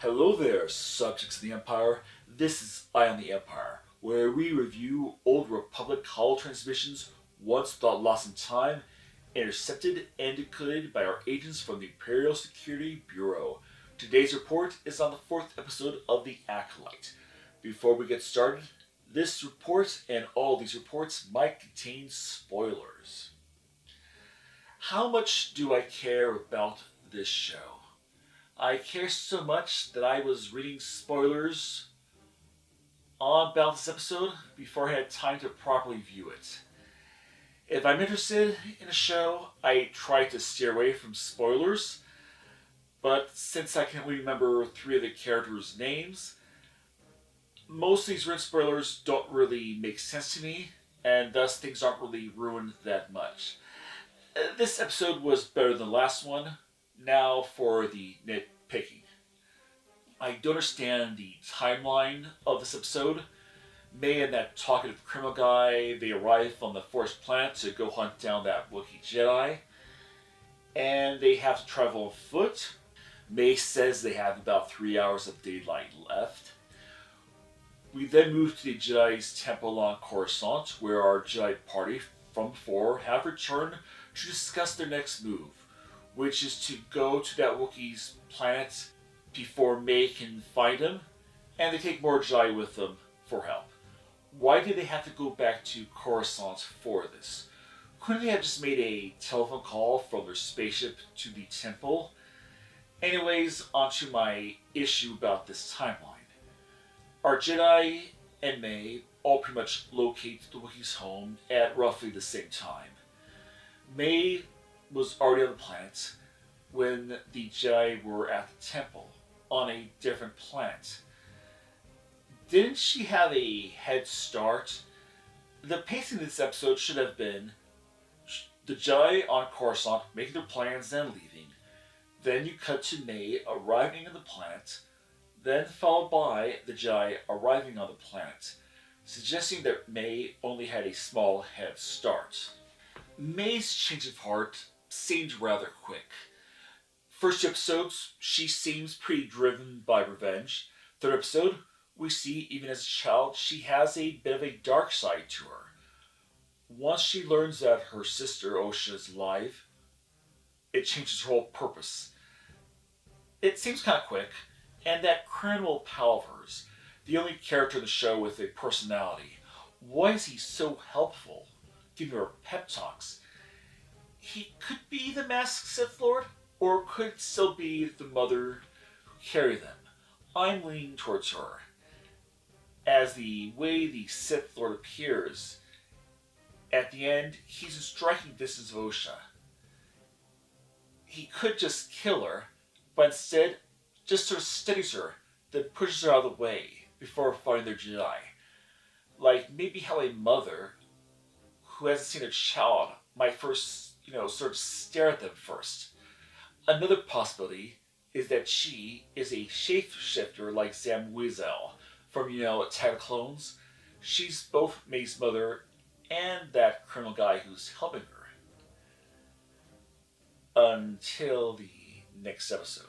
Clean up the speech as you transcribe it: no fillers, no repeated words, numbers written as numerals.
Hello there, subjects of the Empire. This is Eye on the Empire, where we review Old Republic holo transmissions once thought lost in time, intercepted and decoded by our agents from the Imperial Security Bureau. Today's report is on the fourth episode of the Acolyte. Before we get started, this report and all these reports might contain spoilers. How much do I care about this show? I care so much that I was reading spoilers about this episode before I had time to properly view it. If I'm interested in a show, I try to steer away from spoilers, but since I can only remember three of the characters' names, most of these written spoilers don't really make sense to me, and thus things aren't really ruined that much. This episode was better than the last one. Now for the nitpicking. I don't understand the timeline of this episode. May and that talkative criminal guy, they arrive on the forest planet to go hunt down that Wookiee Jedi. And they have to travel on foot. May says they have about 3 hours of daylight left. We then move to the Jedi's temple on Coruscant, where our Jedi party from before have returned to discuss their next move, which is to go to that Wookiee's planet before May can find him, and they take more Jedi with them for help. Why did they have to go back to Coruscant for this? Couldn't they have just made a telephone call from their spaceship to the temple? Anyways, onto my issue about this timeline. Our Jedi and May all pretty much locate the Wookiee's home at roughly the same time. May was already on the planet when the Jedi were at the temple on a different planet. Didn't she have a head start? The pacing of this episode should have been the Jedi on Coruscant making their plans and leaving. Then you cut to May arriving on the planet, then followed by the Jedi arriving on the planet, suggesting that May only had a small head start. May's change of heart seemed rather quick. First two episodes, she seems pretty driven by revenge. Third episode, we see even as a child, she has a bit of a dark side to her. Once she learns that her sister Osha is alive, it changes her whole purpose. It seems kind of quick, and that Colonel pal of hers, the only character in the show with a personality, why is he so helpful, giving her pep talks? He could be the masked Sith Lord, or could still be the mother who carried them. I'm leaning towards her, as the way the Sith Lord appears, at the end, he's in striking distance of Osha. He could just kill her, but instead, just sort of steadies her, then pushes her out of the way before fighting their Jedi. Like maybe how a mother who hasn't seen a child might first, sort of stare at them first. Another possibility is that she is a shapeshifter like Zam Wesell from, Attack of Clones. She's both May's mother and that criminal guy who's helping her. Until the next episode.